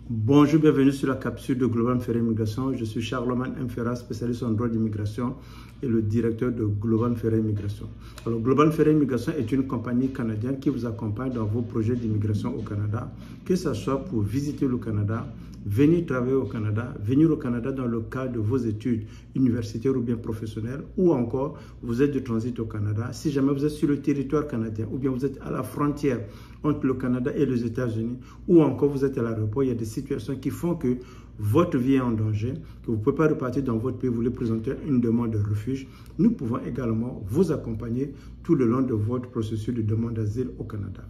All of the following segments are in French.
Bonjour, bienvenue sur la capsule de Global Ferry Immigration. Je suis Charlemagne Mfera, spécialiste en droit d'immigration et le directeur de Global Ferry Immigration. Alors, Global Ferry Immigration est une compagnie canadienne qui vous accompagne dans vos projets d'immigration au Canada, que ce soit pour visiter le Canada, venir travailler au Canada, venir au Canada dans le cadre de vos études universitaires ou bien professionnelles, ou encore vous êtes de transit au Canada. Si jamais vous êtes sur le territoire canadien ou bien vous êtes à la frontière entre le Canada et les États-Unis, ou encore vous êtes à l'aéroport, il y a des situations qui font que votre vie est en danger, que vous ne pouvez pas repartir dans votre pays, vous voulez présenter une demande de refuge. Nous pouvons également vous accompagner tout le long de votre processus de demande d'asile au Canada.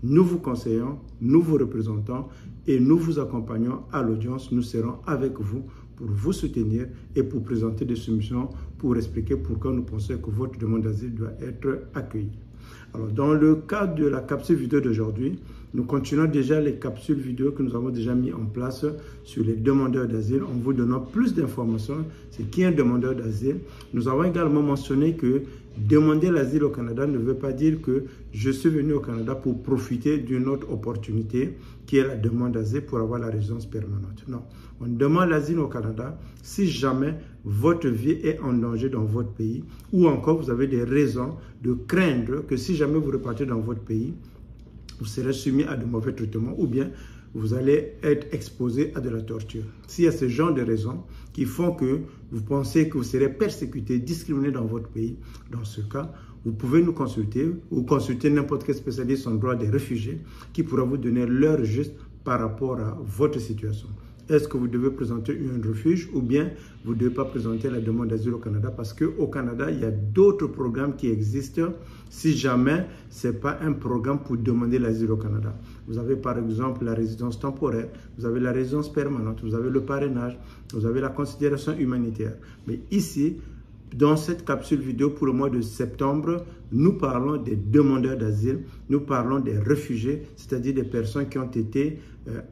Nous vous conseillons, nous vous représentons et nous vous accompagnons à l'audience. Nous serons avec vous pour vous soutenir et pour présenter des solutions, pour expliquer pourquoi nous pensons que votre demande d'asile doit être accueillie. Alors, dans le cadre de la capsule vidéo d'aujourd'hui, nous continuons déjà les capsules vidéo que nous avons déjà mis en place sur les demandeurs d'asile en vous donnant plus d'informations sur qui est un demandeur d'asile. Nous avons également mentionné que demander l'asile au Canada ne veut pas dire que je suis venu au Canada pour profiter d'une autre opportunité qui est la demande d'asile pour avoir la résidence permanente. Non, on demande l'asile au Canada si jamais votre vie est en danger dans votre pays ou encore vous avez des raisons de craindre que si jamais vous repartez dans votre pays, vous serez soumis à de mauvais traitements ou bien vous allez être exposé à de la torture. S'il y a ce genre de raisons qui font que vous pensez que vous serez persécuté, discriminé dans votre pays, dans ce cas, vous pouvez nous consulter ou consulter n'importe quel spécialiste en droit des réfugiés qui pourra vous donner l'heure juste par rapport à votre situation. Est-ce que vous devez présenter un refuge ou bien vous ne devez pas présenter la demande d'asile au Canada parce qu'au Canada, il y a d'autres programmes qui existent si jamais ce n'est pas un programme pour demander l'asile au Canada. Vous avez par exemple la résidence temporaire, vous avez la résidence permanente, vous avez le parrainage, vous avez la considération humanitaire. Mais ici, dans cette capsule vidéo pour le mois de septembre, nous parlons des demandeurs d'asile, nous parlons des réfugiés, c'est-à-dire des personnes qui ont été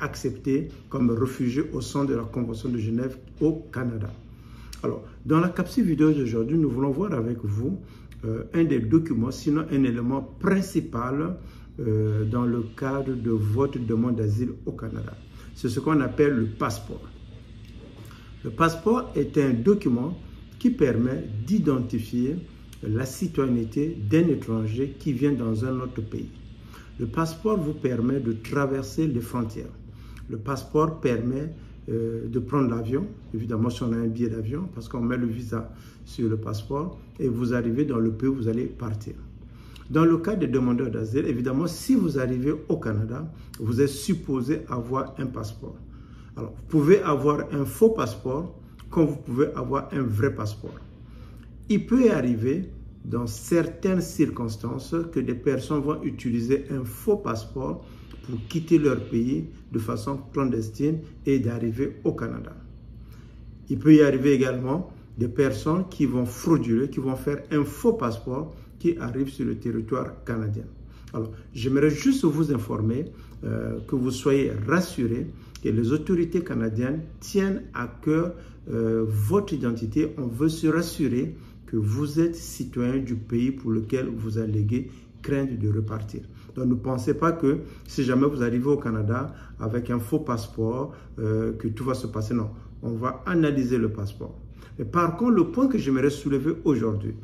acceptées comme réfugiés au sein de la Convention de Genève au Canada. Alors, dans la capsule vidéo d'aujourd'hui, nous voulons voir avec vous un des documents, sinon un élément principal dans le cadre de votre demande d'asile au Canada. C'est ce qu'on appelle le passeport. Le passeport est un document qui permet d'identifier la citoyenneté d'un étranger qui vient dans un autre pays. Le passeport vous permet de traverser les frontières. Le passeport permet de prendre l'avion, évidemment si on a un billet d'avion, parce qu'on met le visa sur le passeport et vous arrivez dans le pays où vous allez partir. Dans le cas des demandeurs d'asile, évidemment, si vous arrivez au Canada, vous êtes supposé avoir un passeport. Alors, vous pouvez avoir un faux passeport, comme vous pouvez avoir un vrai passeport. Il peut arriver dans certaines circonstances que des personnes vont utiliser un faux passeport pour quitter leur pays de façon clandestine et d'arriver au Canada. Il peut y arriver également des personnes qui vont frauduler, qui vont faire un faux passeport qui arrive sur le territoire canadien. Alors, j'aimerais juste vous informer que vous soyez rassurés que les autorités canadiennes tiennent à cœur votre identité. On veut se rassurer que vous êtes citoyen du pays pour lequel vous alléguez craindre de repartir. Donc ne pensez pas que si jamais vous arrivez au Canada avec un faux passeport, que tout va se passer. Non, on va analyser le passeport. Mais par contre, le point que j'aimerais soulever aujourd'hui,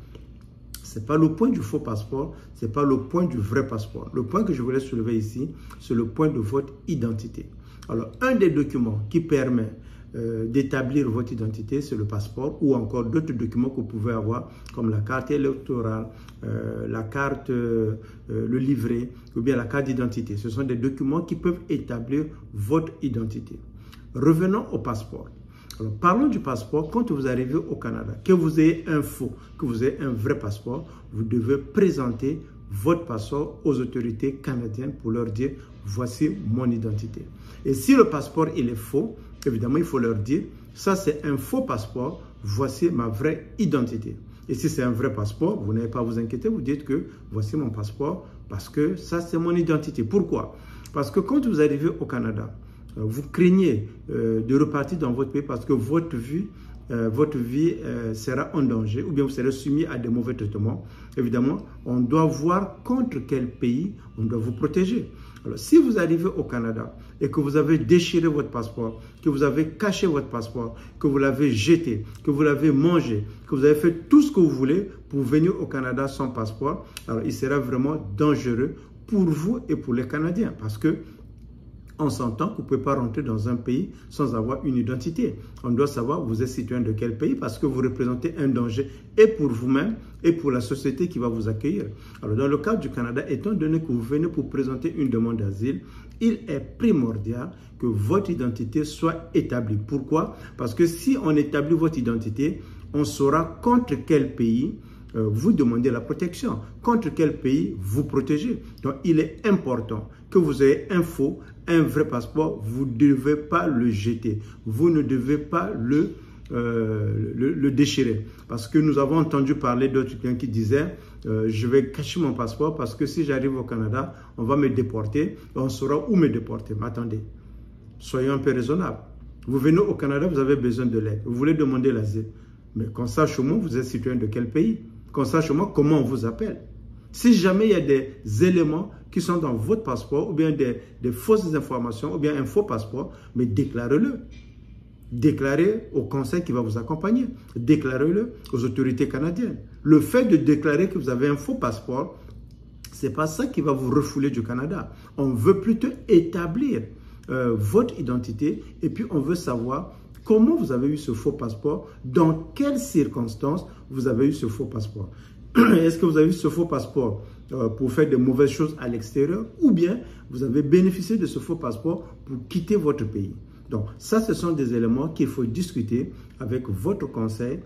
ce n'est pas le point du faux passeport, ce n'est pas le point du vrai passeport. Le point que je voulais soulever ici, c'est le point de votre identité. Alors, un des documents qui permet d'établir votre identité, c'est le passeport ou encore d'autres documents que vous pouvez avoir comme la carte électorale, la carte, le livret ou bien la carte d'identité. Ce sont des documents qui peuvent établir votre identité. Revenons au passeport. Alors, parlons du passeport. Quand vous arrivez au Canada, que vous ayez un faux, que vous ayez un vrai passeport, vous devez présenter votre passeport aux autorités canadiennes pour leur dire « voici mon identité ». Et si le passeport il est faux, évidemment, il faut leur dire « ça c'est un faux passeport, voici ma vraie identité ». Et si c'est un vrai passeport, vous n'avez pas à vous inquiéter, vous dites que « voici mon passeport parce que ça c'est mon identité ». Pourquoi? Parce que quand vous arrivez au Canada, vous craignez de repartir dans votre pays parce que votre vie sera en danger ou bien vous serez soumis à des mauvais traitements. Évidemment, on doit voir contre quel pays on doit vous protéger. Alors, si vous arrivez au Canada et que vous avez déchiré votre passeport, que vous avez caché votre passeport, que vous l'avez jeté, que vous l'avez mangé, que vous avez fait tout ce que vous voulez pour venir au Canada sans passeport, alors il sera vraiment dangereux pour vous et pour les Canadiens parce que on s'entend que vous ne pouvez pas rentrer dans un pays sans avoir une identité. On doit savoir vous êtes citoyen de quel pays parce que vous représentez un danger et pour vous-même et pour la société qui va vous accueillir. Alors dans le cas du Canada, étant donné que vous venez pour présenter une demande d'asile, il est primordial que votre identité soit établie. Pourquoi? Parce que si on établit votre identité, on saura contre quel pays vous demandez la protection, contre quel pays vous protégez. Donc, il est important que vous ayez un faux, un vrai passeport. Vous ne devez pas le jeter. Vous ne devez pas le déchirer. Parce que nous avons entendu parler d'autres clients qui disaient je vais cacher mon passeport parce que si j'arrive au Canada, on va me déporter. On saura où me déporter. Mais attendez, soyons un peu raisonnables. Vous venez au Canada, vous avez besoin de l'aide. Vous voulez demander l'asile. Mais qu'on sache au moins vous êtes citoyen de quel pays. Qu'on sache au moins comment on vous appelle. Si jamais il y a des éléments qui sont dans votre passeport ou bien des fausses informations ou bien un faux passeport, mais déclarez-le. Déclarez au conseil qui va vous accompagner. Déclarez-le aux autorités canadiennes. Le fait de déclarer que vous avez un faux passeport, ce n'est pas ça qui va vous refouler du Canada. On veut plutôt établir votre identité et puis on veut savoir comment vous avez eu ce faux passeport, dans quelles circonstances vous avez eu ce faux passeport. Est-ce que vous avez eu ce faux passeport pour faire de mauvaises choses à l'extérieur ou bien vous avez bénéficié de ce faux passeport pour quitter votre pays? Donc ça, ce sont des éléments qu'il faut discuter avec votre conseil.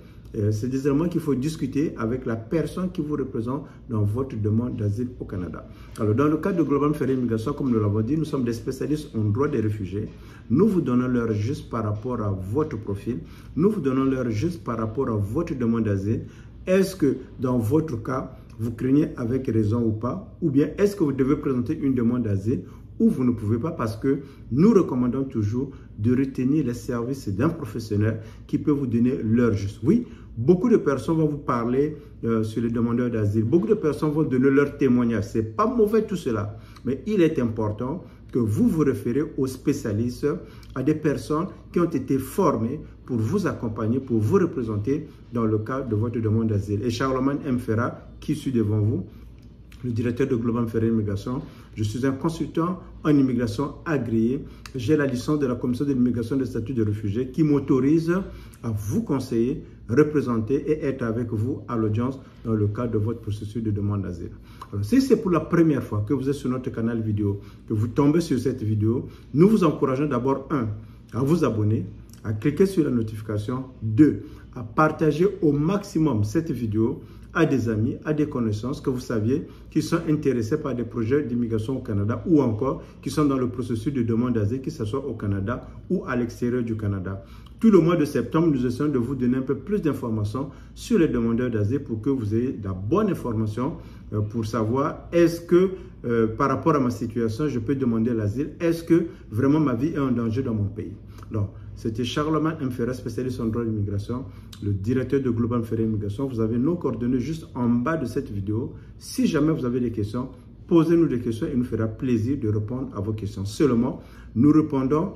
C'est des éléments qu'il faut discuter avec la personne qui vous représente dans votre demande d'asile au Canada. Alors, dans le cadre de Global Ferry Immigration, comme nous l'avons dit, nous sommes des spécialistes en droit des réfugiés. Nous vous donnons l'heure juste par rapport à votre profil. Nous vous donnons l'heure juste par rapport à votre demande d'asile. Est-ce que dans votre cas, vous craignez avec raison ou pas? Ou bien est-ce que vous devez présenter une demande d'asile ou vous ne pouvez pas parce que nous recommandons toujours de retenir les services d'un professionnel qui peut vous donner l'heure juste. Oui, beaucoup de personnes vont vous parler sur les demandeurs d'asile. Beaucoup de personnes vont donner leur témoignage. Ce n'est pas mauvais tout cela, mais il est important que vous vous référez aux spécialistes, à des personnes qui ont été formées pour vous accompagner, pour vous représenter dans le cadre de votre demande d'asile. Et Charlemagne M. Ferrat, qui suis devant vous, le directeur de Global Ferry Immigration. Je suis un consultant en immigration agréé. J'ai la licence de la Commission de l'immigration et des statuts de réfugiés qui m'autorise à vous conseiller, représenter et être avec vous à l'audience dans le cadre de votre processus de demande d'asile. Alors, si c'est pour la première fois que vous êtes sur notre canal vidéo, que vous tombez sur cette vidéo, nous vous encourageons d'abord, 1, à vous abonner, à cliquer sur la notification, 2, à partager au maximum cette vidéo à des amis, à des connaissances que vous saviez qui sont intéressés par des projets d'immigration au Canada ou encore qui sont dans le processus de demande d'asile, que ce soit au Canada ou à l'extérieur du Canada. Tout le mois de septembre, nous essayons de vous donner un peu plus d'informations sur les demandeurs d'asile pour que vous ayez de la bonne information pour savoir est-ce que par rapport à ma situation, je peux demander l'asile, est-ce que vraiment ma vie est en danger dans mon pays. Donc, c'était Charlemagne M. Ferrat, spécialiste en droit d'immigration, le directeur de Global Ferry Immigration. Vous avez nos coordonnées juste en bas de cette vidéo. Si jamais vous avez des questions, posez-nous des questions et nous fera plaisir de répondre à vos questions. Seulement, nous répondons